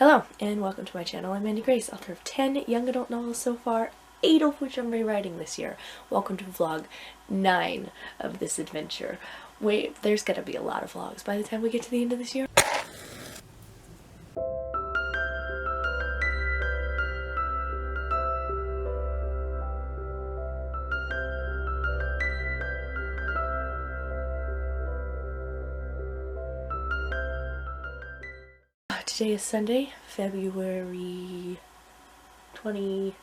Hello, and welcome to my channel. I'm Mandi, author of 10 young adult novels so far, 8 of which I'm rewriting this year. Welcome to vlog 9 of this adventure. Wait, there's gonna be a lot of vlogs by the time we get to the end of this year. Today is Sunday, February 27th?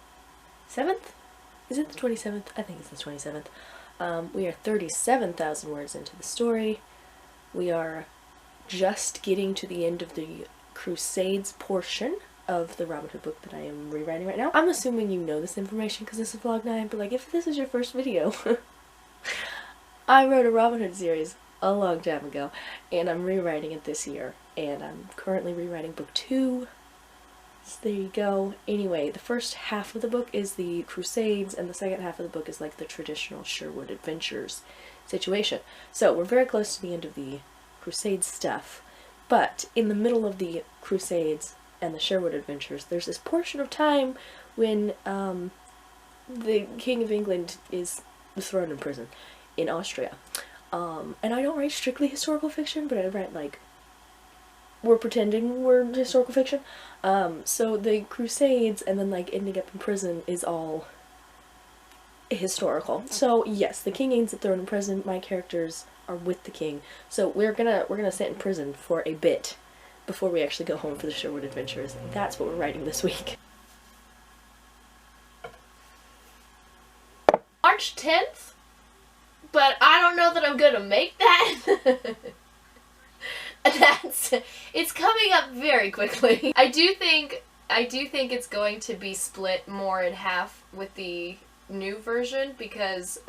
Is it the 27th? I think it's the 27th. We are 37,000 words into the story. We are just getting to the end of the Crusades portion of the Robin Hood book that I am rewriting right now. I'm assuming you know this information because this is vlog 9, but like if this is your first video, I wrote a Robin Hood series a long time ago, and I'm rewriting it this year, and I'm currently rewriting book 2, so there you go. Anyway, the first half of the book is the Crusades, and the second half of the book is like the traditional Sherwood Adventures situation. So we're very close to the end of the Crusades stuff, but in the middle of the Crusades and the Sherwood Adventures, there's this portion of time when the King of England is thrown in prison in Austria. And I don't write strictly historical fiction, but I write like, we're pretending we're historical fiction. So the Crusades and then like ending up in prison is all historical. So yes, the king ends up thrown in prison. My characters are with the king. So we're gonna sit in prison for a bit before we actually go home for the Sherwood Adventures. That's what we're writing this week. March 10th? But I don't know that I'm gonna make that. It's coming up very quickly. I do think it's going to be split more in half with the new version because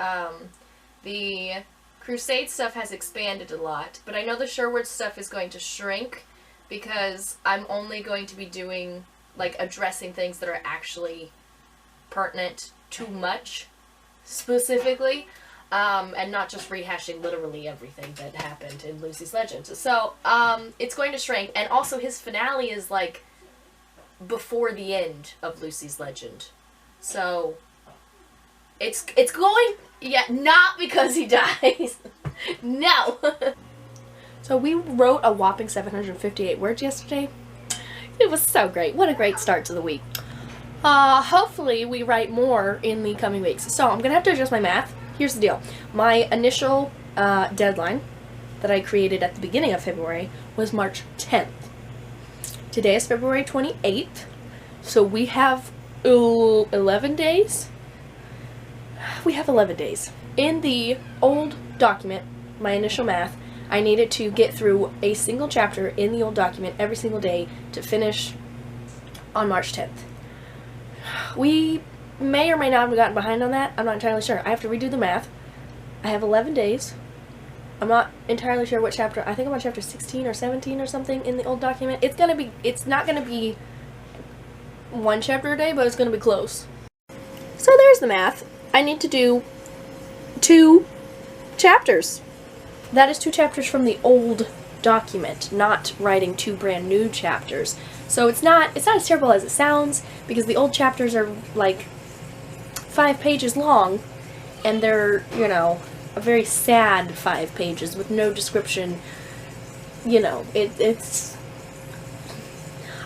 the Crusade stuff has expanded a lot, but I know the Sherwood stuff is going to shrink because I'm only going to be doing, like, addressing things that are actually pertinent to much, specifically. And not just rehashing literally everything that happened in Lucy's Legend. So, it's going to shrink, and also his finale is, like, before the end of Lucy's Legend. So, it's going, yeah, not because he dies. No! So we wrote a whopping 758 words yesterday. It was so great. What a great start to the week. Hopefully we write more in the coming weeks. So I'm gonna have to adjust my math. Here's the deal. My initial deadline that I created at the beginning of February was March 10th. Today is February 28th, so we have 11 days? We have 11 days. In the old document, my initial math, I needed to get through a single chapter in the old document every single day to finish on March 10th. We may or may not have gotten behind on that. I'm not entirely sure. I have to redo the math. I have 11 days. I'm not entirely sure what chapter. I think I'm on chapter 16 or 17 or something in the old document. It's not gonna be one chapter a day, but it's gonna be close. So there's the math. I need to do 2 chapters. That is 2 chapters from the old document, not writing 2 brand new chapters. So it's not as terrible as it sounds, because the old chapters are like 5 pages long, and they're, you know, a very sad 5 pages with no description. You know, it's...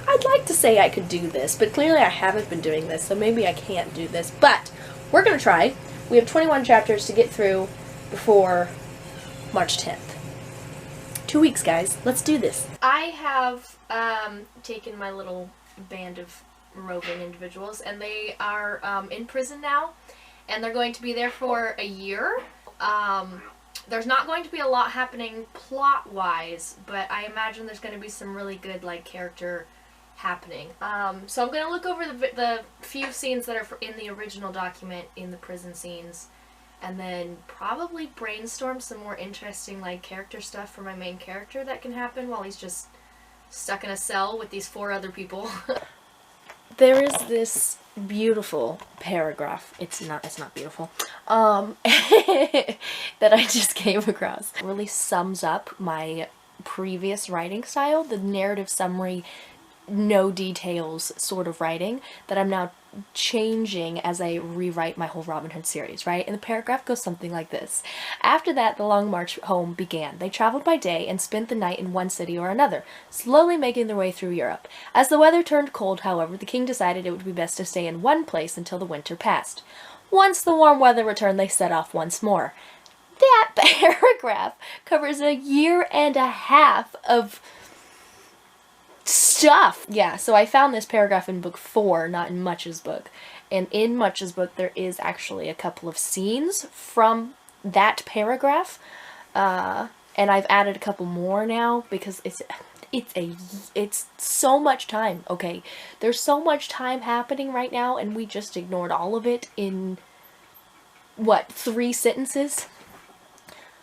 I'd like to say I could do this, but clearly I haven't been doing this, so maybe I can't do this. But we're gonna try. We have 21 chapters to get through before March 10th. 2 weeks, guys. Let's do this. I have taken my little band of roving individuals, and they are in prison now, and they're going to be there for a year. There's not going to be a lot happening plot-wise, but I imagine there's going to be some really good, like, character happening. So I'm going to look over the few scenes that are in the original document, in the prison scenes, and then probably brainstorm some more interesting, like, character stuff for my main character that can happen while he's just stuck in a cell with these 4 other people. There is this beautiful paragraph. It's not beautiful. That I just came across. It really sums up my previous writing style. The narrative summary no details sort of writing that I'm now changing as I rewrite my whole Robin Hood series, right? And the paragraph goes something like this. After that, the long march home began. They traveled by day and spent the night in one city or another, slowly making their way through Europe. As the weather turned cold, however, the king decided it would be best to stay in one place until the winter passed. Once the warm weather returned, they set off once more. That paragraph covers a year and a half of stuff. Yeah, so I found this paragraph in book 4, not in Much's book. And in Much's book, there is actually a couple of scenes from that paragraph. And I've added a couple more now because it's so much time, okay? There's so much time happening right now, and we just ignored all of it in, what, 3 sentences?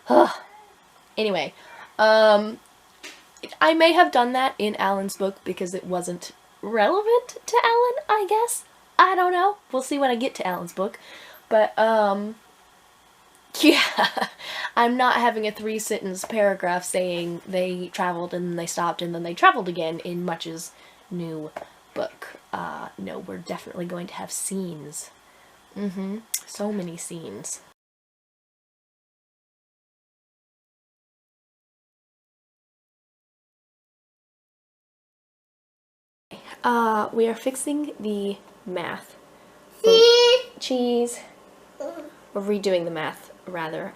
Ugh. Anyway, I may have done that in Alan's book because it wasn't relevant to Alan, I guess. I don't know. We'll see when I get to Alan's book. But, yeah. I'm not having a 3-sentence paragraph saying they traveled and then they stopped and then they traveled again in Much's new book. No, we're definitely going to have scenes. So many scenes. We are fixing the math. Cheese. We're redoing the math, rather.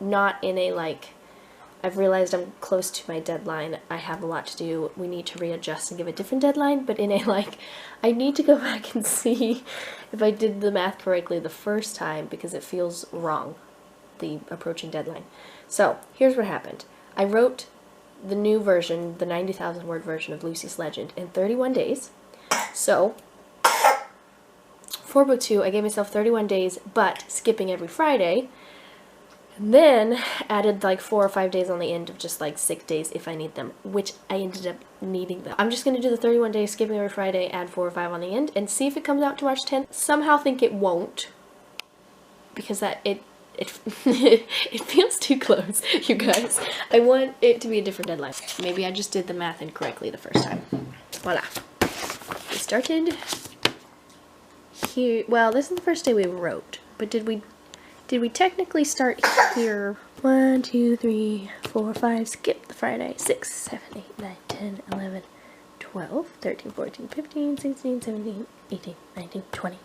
Not in a, like, I've realized I'm close to my deadline. I have a lot to do. We need to readjust and give a different deadline, but in a, like, I need to go back and see if I did the math correctly the first time because it feels wrong, the approaching deadline. So, here's what happened. I wrote the new version, the 90,000 word version of Lucy's Legend in 31 days. So, for book 2, I gave myself 31 days, but skipping every Friday, and then added like 4 or 5 days on the end of just like sick days if I need them, which I ended up needing them. I'm just going to do the 31 days, skipping every Friday, add 4 or 5 on the end, and see if it comes out to March 10th. Somehow think it won't, because it feels too close, you guys. I want it to be a different deadline. Maybe I just did the math incorrectly the first time. Voila. We started here. Well, this is the first day we wrote, but did we technically start here? 1, 2, 3, 4, 5, skip the Friday. 6, 7, 8, 9, 10, 11, 12, 13, 14, 15, 16, 17, 18, 19, 20.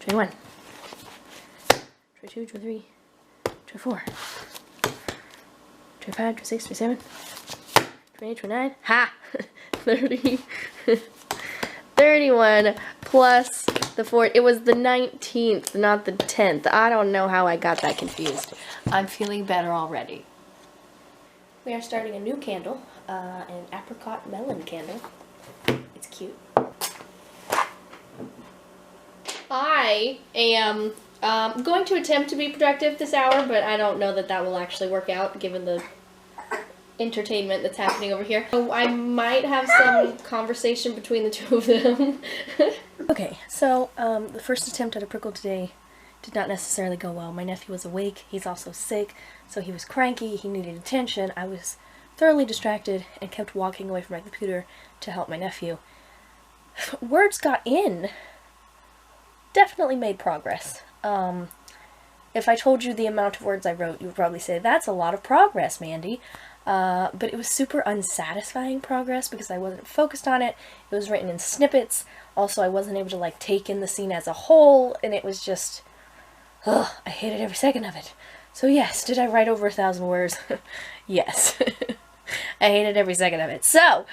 21. 22, 23, 24, 25, 26, 27, 28, 29, ha! 30, 31 plus the 4th. It was the 19th, not the 10th. I don't know how I got that confused. I'm feeling better already. We are starting a new candle, an apricot melon candle. It's cute. I am going to attempt to be productive this hour, but I don't know that that will actually work out given the entertainment that's happening over here. So I might have some conversation between the two of them. Okay, so the first attempt at a prickle today did not necessarily go well. My nephew was awake, he's also sick, so he was cranky, he needed attention. I was thoroughly distracted and kept walking away from my computer to help my nephew. Words got in. Definitely made progress. If I told you the amount of words I wrote, you would probably say, that's a lot of progress, Mandy. But it was super unsatisfying progress because I wasn't focused on it. It was written in snippets. Also, I wasn't able to, like, take in the scene as a whole, and it was just, ugh, I hated every second of it. So yes, did I write over 1,000 words? Yes. I hated every second of it. So,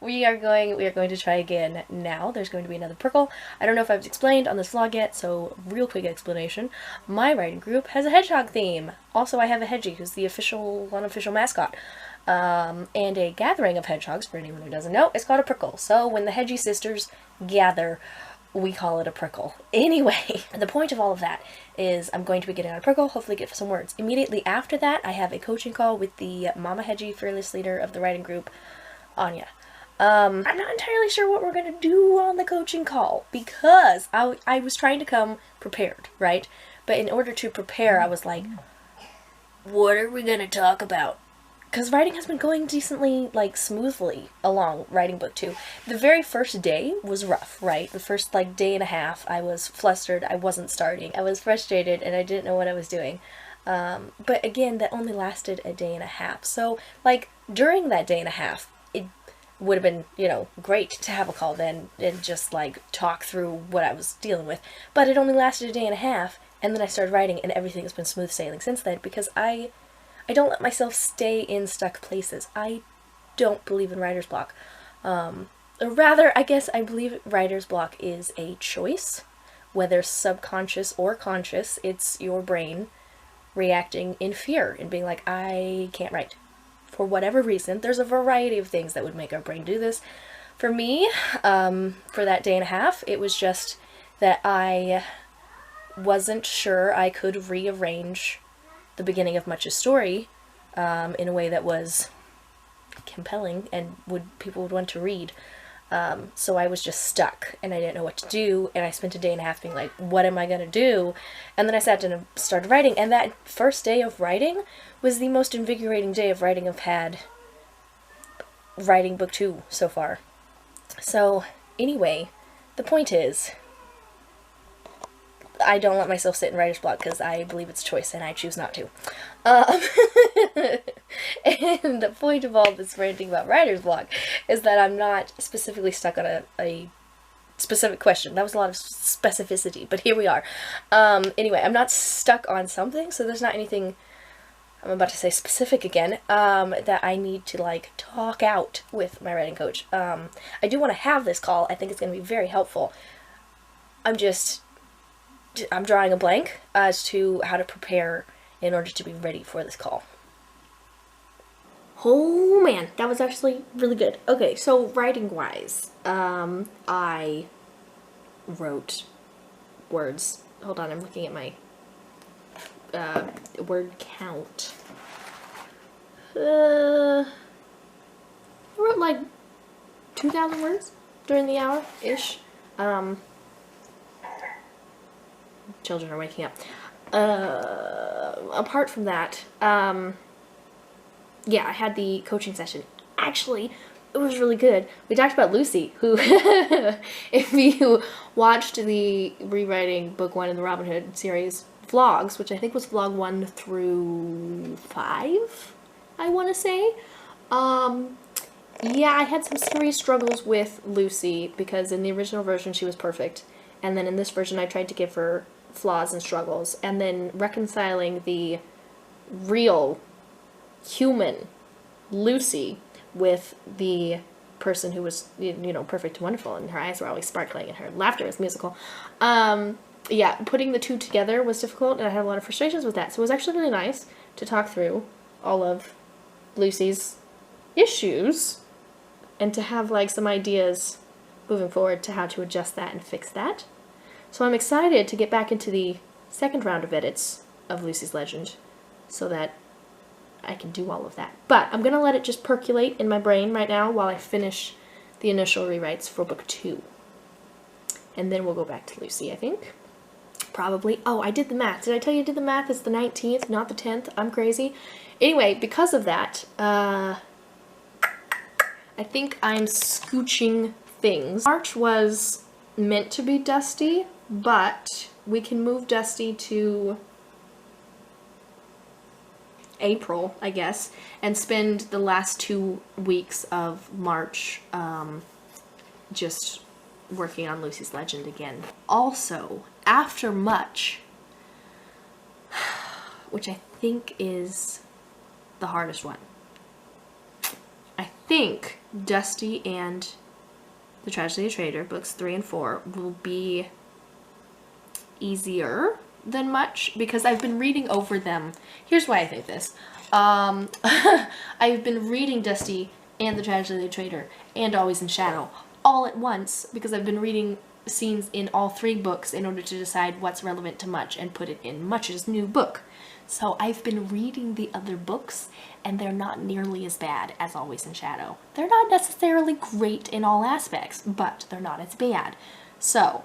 we are going to try again now. There's going to be another prickle. I don't know if I've explained on this vlog yet, so real quick explanation. My writing group has a hedgehog theme. Also, I have a hedgie, who's the unofficial mascot. And a gathering of hedgehogs, for anyone who doesn't know, is called a prickle. So, when the hedgie sisters gather, we call it a prickle. Anyway, the point of all of that is I'm going to be getting on a prickle, hopefully get some words. Immediately after that, I have a coaching call with the Mama Hedgie fearless leader of the writing group, Anya. I'm not entirely sure what we're going to do on the coaching call because I was trying to come prepared, right? But in order to prepare, I was like, what are we going to talk about because writing has been going decently, like, smoothly along writing book 2. The very first day was rough, right? The first, like, day and a half, I was flustered, I wasn't starting, I was frustrated, and I didn't know what I was doing. But again, that only lasted a day and a half. So, like, during that day and a half, it would have been, you know, great to have a call then and just, like, talk through what I was dealing with. But it only lasted a day and a half, and then I started writing, and everything has been smooth sailing since then, because I don't let myself stay in stuck places. I don't believe in writer's block. Or rather, I guess I believe writer's block is a choice, whether subconscious or conscious. It's your brain reacting in fear and being like, I can't write. For whatever reason, there's a variety of things that would make our brain do this. For me, for that day and a half, it was just that I wasn't sure I could rearrange the beginning of Much's story in a way that was compelling and people would want to read. So I was just stuck, and I didn't know what to do, and I spent a day and a half being like, what am I going to do? And then I sat down and started writing, and that first day of writing was the most invigorating day of writing I've had writing book 2 so far. So, anyway, the point is, I don't let myself sit in writer's block because I believe it's a choice and I choose not to. And the point of all this ranting about writer's block is that I'm not specifically stuck on a specific question. That was a lot of specificity, but here we are. Anyway, I'm not stuck on something, so there's not anything, I'm about to say specific again, that I need to, like, talk out with my writing coach. I do want to have this call. I think it's going to be very helpful. I'm drawing a blank as to how to prepare in order to be ready for this call. Oh man, that was actually really good. Okay, so writing-wise, I wrote words. Hold on, I'm looking at my word count. I wrote like 2,000 words during the hour-ish. Children are waking up. Apart from that, yeah, I had the coaching session. Actually, it was really good. We talked about Lucy, who, if you watched the Rewriting Book 1 in the Robin Hood series vlogs, which I think was vlog 1 through 5, I want to say. Yeah, I had some serious struggles with Lucy, because in the original version she was perfect. And then in this version I tried to give her flaws and struggles, and then reconciling the real human Lucy with the person who was, you know, perfect and wonderful, and her eyes were always sparkling and her laughter was musical. Yeah, putting the two together was difficult, and I had a lot of frustrations with that, so it was actually really nice to talk through all of Lucy's issues and to have, like, some ideas moving forward to how to adjust that and fix that. So I'm excited to get back into the second round of edits of Lucy's Legend so that I can do all of that. But I'm going to let it just percolate in my brain right now while I finish the initial rewrites for book 2. And then we'll go back to Lucy, I think. Probably. Oh, I did the math. Did I tell you I did the math? It's the 19th, not the 10th. I'm crazy. Anyway, because of that, I think I'm scooching things. March was meant to be Dusty, but we can move Dusty to April, I guess, and spend the last 2 weeks of March just working on Lucy's Legend again. Also, after Much, which I think is the hardest one, I think Dusty and The Tragedy of the Traitor, books 3 and 4, will be easier than Much, because I've been reading over them. Here's why I think this. I've been reading Dusty and The Tragedy of the Traitor and Always in Shadow all at once, because I've been reading scenes in all 3 books in order to decide what's relevant to Much and put it in Much's new book. So I've been reading the other books, and they're not nearly as bad as Always in Shadow. They're not necessarily great in all aspects, but they're not as bad. So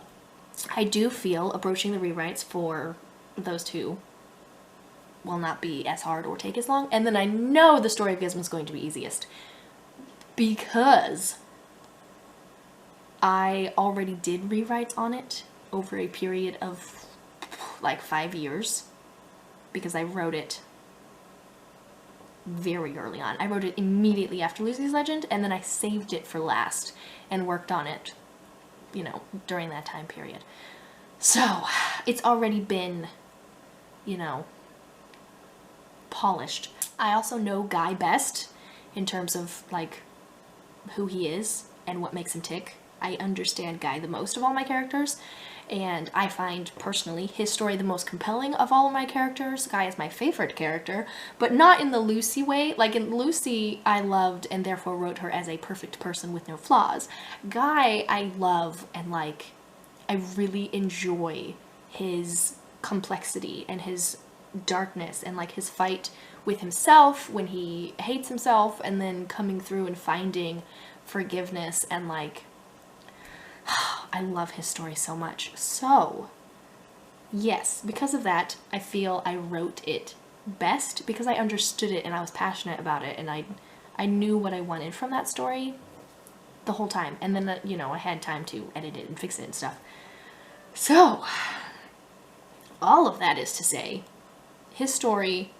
I do feel approaching the rewrites for those 2 will not be as hard or take as long. And then I know the story of Gizmo is going to be easiest because I already did rewrites on it over a period of like 5 years because I wrote it very early on. I wrote it immediately after Lucy's Legend, and then I saved it for last and worked on it, you know, during that time period. So it's already been, you know, polished. I also know Guy best in terms of like who he is and what makes him tick. I understand Guy the most of all my characters, and I find personally his story the most compelling of all of my characters. Guy is my favorite character, but not in the Lucy way. Like in Lucy, I loved and therefore wrote her as a perfect person with no flaws. Guy, I love and like, I really enjoy his complexity and his darkness and like his fight with himself when he hates himself and then coming through and finding forgiveness and like, I love his story so much. So, yes, because of that, I feel I wrote it best because I understood it and I was passionate about it and I knew what I wanted from that story the whole time. And then, you know, I had time to edit it and fix it and stuff. So, all of that is to say, his story,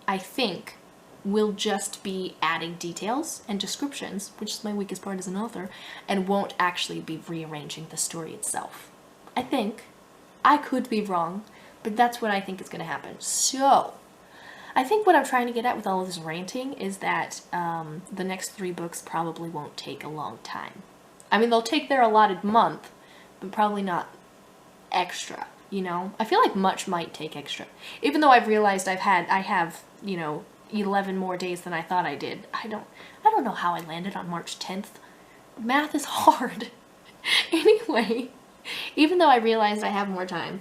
I think, will just be adding details and descriptions, which is my weakest part as an author, and won't actually be rearranging the story itself. I think. I could be wrong, but that's what I think is going to happen. So, I think what I'm trying to get at with all of this ranting is that the next 3 books probably won't take a long time. I mean, they'll take their allotted month, but probably not extra, you know? I feel like much might take extra. Even though I've realized I have, you know, 11 more days than I thought I did. I don't know how I landed on March 10th. Math is hard. Anyway, even though I realized I have more time,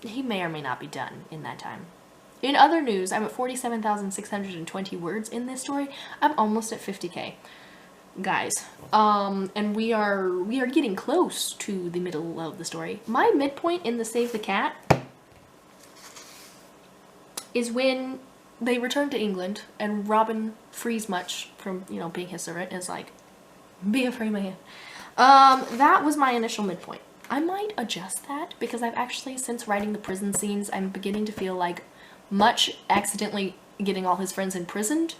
he may or may not be done in that time. In other news, I'm at 47,620 words in this story. I'm almost at 50k. Guys, and we are getting close to the middle of the story. My midpoint in the Save the Cat is when they return to England and Robin frees Much from, you know, being his servant and is like, be a free man. That was my initial midpoint. I might adjust that because I've actually, since writing the prison scenes, I'm beginning to feel like Much accidentally getting all his friends imprisoned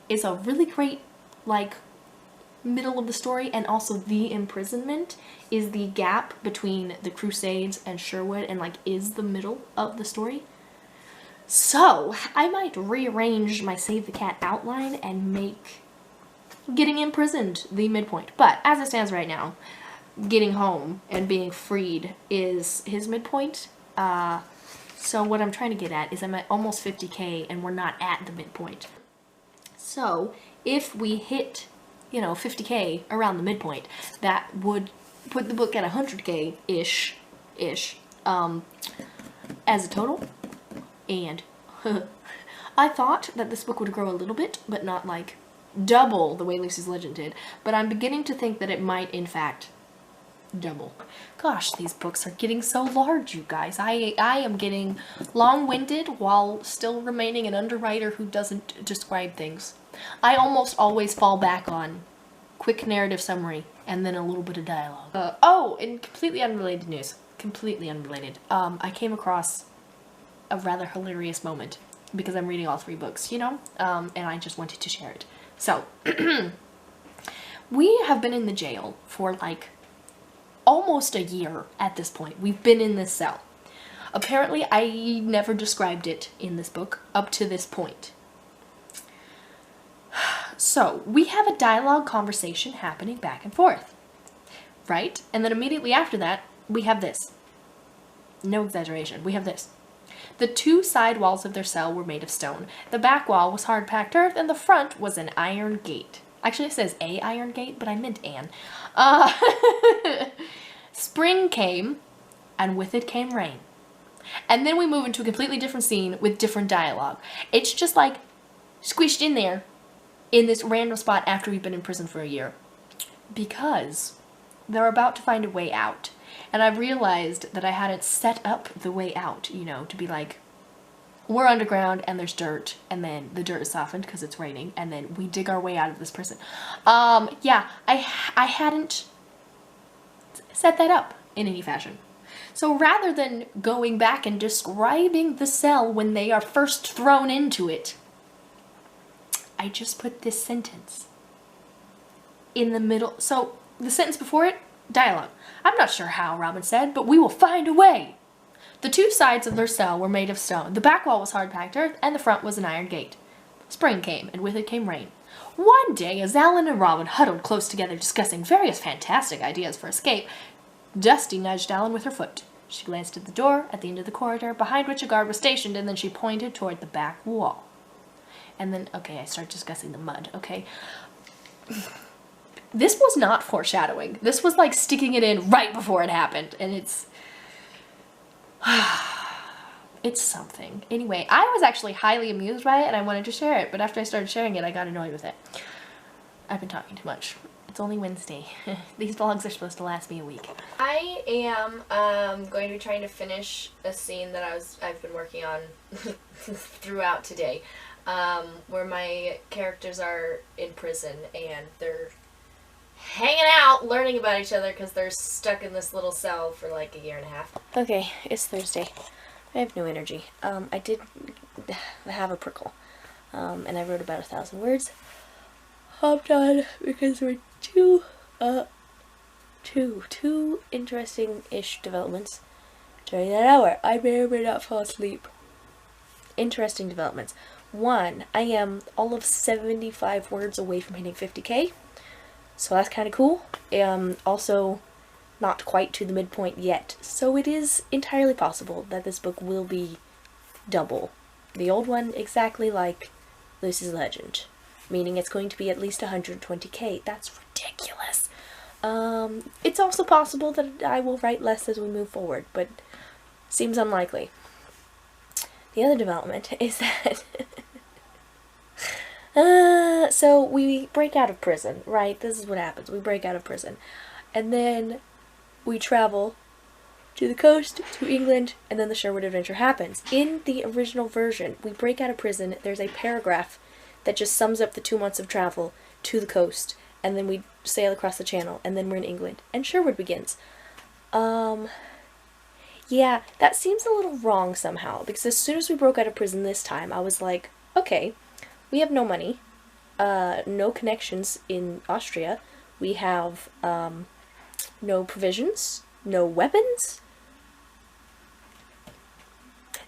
is a really great, like, middle of the story, and also the imprisonment is the gap between the Crusades and Sherwood and, like, is the middle of the story. So, I might rearrange my Save the Cat outline and make getting imprisoned the midpoint. But, as it stands right now, getting home and being freed is his midpoint. So what I'm trying to get at is I'm at almost 50k and we're not at the midpoint. So, if we hit, you know, 50k around the midpoint, that would put the book at 100k-ish, as a total. And I thought that this book would grow a little bit, but not like double the way Lucy's Legend did. But I'm beginning to think that it might, in fact, double. Gosh, these books are getting so large, you guys. I am getting long-winded while still remaining an underwriter who doesn't describe things. I almost always fall back on quick narrative summary and then a little bit of dialogue. Oh, in completely unrelated news. Completely unrelated. I came across a rather hilarious moment because I'm reading all 3 books, you know? And I just wanted to share it. So, we have been in the jail for like almost a year at this point. We've been in this cell. Apparently, I never described it in this book up to this point. So, we have a dialogue conversation happening back and forth, right? And then immediately after that, we have this. No exaggeration, we have this. The 2 side walls of their cell were made of stone. The back wall was hard-packed earth, and the front was an iron gate. Actually, it says a iron gate, but I meant an. Spring came, and with it came rain. And then we move into a completely different scene with different dialogue. It's just like squished in there in this random spot after we've been in prison for a year. Because they're about to find a way out. And I realized that I hadn't set up the way out, you know, to be like, we're underground and there's dirt, and then the dirt is softened because it's raining, and then we dig our way out of this prison. Yeah, I hadn't set that up in any fashion. So rather than going back and describing the cell when they are first thrown into it, I just put this sentence in the middle. So the sentence before it, dialogue. I'm not sure how, Robin said, but we will find a way. The two sides of their cell were made of stone. The back wall was hard-packed earth, and the front was an iron gate. Spring came, and with it came rain. One day, as Alan and Robin huddled close together discussing various fantastic ideas for escape, Dusty nudged Alan with her foot. She glanced at the door at the end of the corridor, behind which a guard was stationed, and then she pointed toward the back wall. And then, okay, I start discussing the mud, okay? This was not foreshadowing. This was like sticking it in right before it happened, and it's something. Anyway, I was actually highly amused by it, and I wanted to share it, but after I started sharing it, I got annoyed with it. I've been talking too much. It's only Wednesday. These vlogs are supposed to last me a week. I am going to be trying to finish a scene that I've been working on throughout today, where my characters are in prison and they're hanging out, learning about each other because they're stuck in this little cell for like a year and a half. Okay, it's Thursday. I have no energy. I did have a prickle, and I wrote about 1,000 words. I'm done because we're two interesting-ish developments during that hour. I may or may not fall asleep. Interesting developments. One, I am all of 75 words away from hitting 50K. So that's kind of cool. Also, not quite to the midpoint yet. So it is entirely possible that this book will be double the old one, exactly like Lucy's Legend. Meaning it's going to be at least 120K. That's ridiculous. It's also possible that I will write less as we move forward, but seems unlikely. The other development is that so we break out of prison, right? This is what happens. We break out of prison. And then we travel to the coast, to England, and then the Sherwood Adventure happens. In the original version, we break out of prison. There's a paragraph that just sums up the 2 months of travel to the coast. And then we sail across the channel, and then we're in England. And Sherwood begins. Yeah, that seems a little wrong somehow. Because as soon as we broke out of prison this time, I was like, okay, we have no money, no connections in Austria, we have no provisions, no weapons.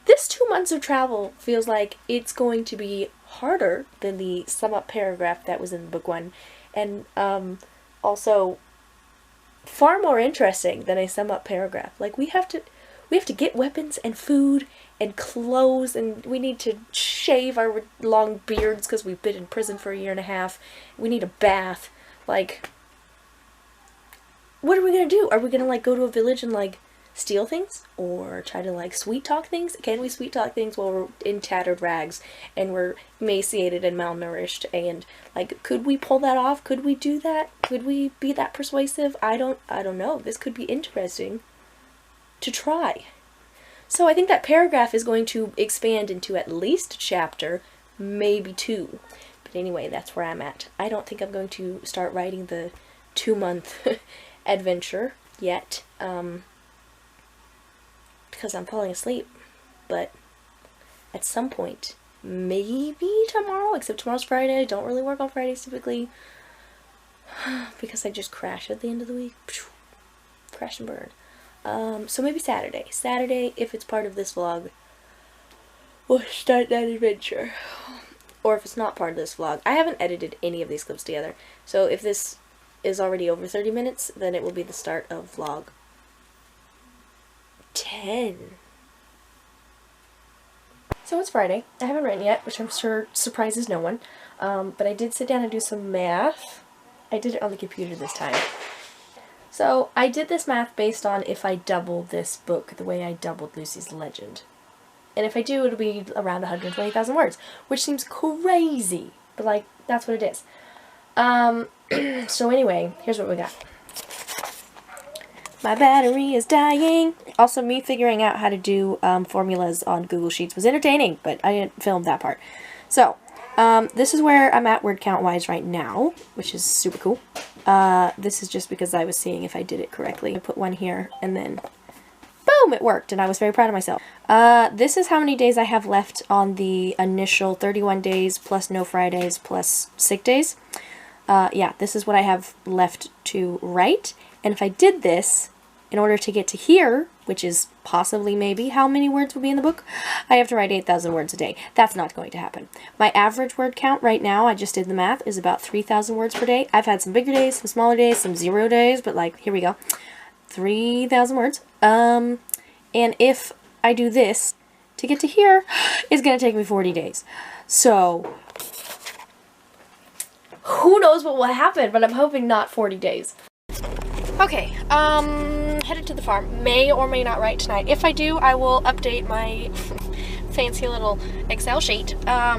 This 2 months of travel feels like it's going to be harder than the sum up paragraph that was in book one, and also far more interesting than a sum up paragraph. Like we have to get weapons and food and clothes, and we need to shave our long beards because we've been in prison for a year and a half. We need a bath. Like, what are we gonna do? Are we gonna like go to a village and like steal things, or try to like sweet talk things? Can we sweet talk things while we're in tattered rags and we're emaciated and malnourished? And like, could we pull that off? Could we do that? Could we be that persuasive? I don't know. This could be interesting to try. So I think that paragraph is going to expand into at least a chapter, maybe 2. But anyway, that's where I'm at. I don't think I'm going to start writing the 2-month adventure yet, because I'm falling asleep. But at some point, maybe tomorrow, except tomorrow's Friday. I don't really work on Fridays typically, because I just crash at the end of the week. Crash and burn. So maybe Saturday. Saturday, if it's part of this vlog, we'll start that adventure. Or if it's not part of this vlog. I haven't edited any of these clips together. So if this is already over 30 minutes, then it will be the start of vlog 10. So it's Friday. I haven't written yet, which I'm sure surprises no one. But I did sit down and do some math. I did it on the computer this time. So, I did this math based on if I double this book the way I doubled Lucy's Legend. And if I do, it'll be around 120,000 words, which seems crazy, but like, that's what it is. So anyway, here's what we got. My battery is dying. Also, me figuring out how to do formulas on Google Sheets was entertaining, but I didn't film that part. So, this is where I'm at word count-wise right now, which is super cool. This is just because I was seeing if I did it correctly. I put one here, and then boom, it worked, and I was very proud of myself. This is how many days I have left on the initial 31 days, plus no Fridays, plus sick days. Yeah, this is what I have left to write, and if I did this, in order to get to here, which is possibly maybe how many words will be in the book, I have to write 8,000 words a day. That's not going to happen. My average word count right now, I just did the math, is about 3,000 words per day. I've had some bigger days, some smaller days, some 0 days, but like, here we go. 3,000 words. And if I do this, to get to here, it's going to take me 40 days. So, who knows what will happen, but I'm hoping not 40 days. Okay, headed to the farm. May or may not write tonight. If I do, I will update my fancy little Excel sheet,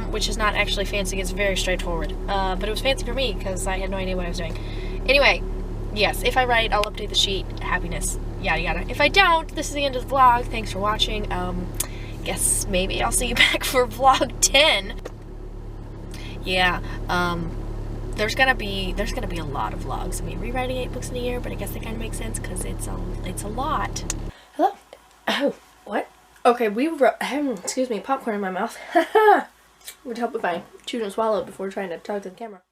which is not actually fancy, it's very straightforward. But it was fancy for me, because I had no idea what I was doing. Anyway, yes, if I write, I'll update the sheet. Happiness, yada yada. If I don't, this is the end of the vlog. Thanks for watching. Guess maybe I'll see you back for vlog 10. Yeah, there's gonna be a lot of vlogs. I mean, rewriting 8 books in a year, but I guess that kind of makes sense because it's a lot. Hello? Oh, what? Okay, we wrote, excuse me, popcorn in my mouth. Would help if I chew and swallow before trying to talk to the camera.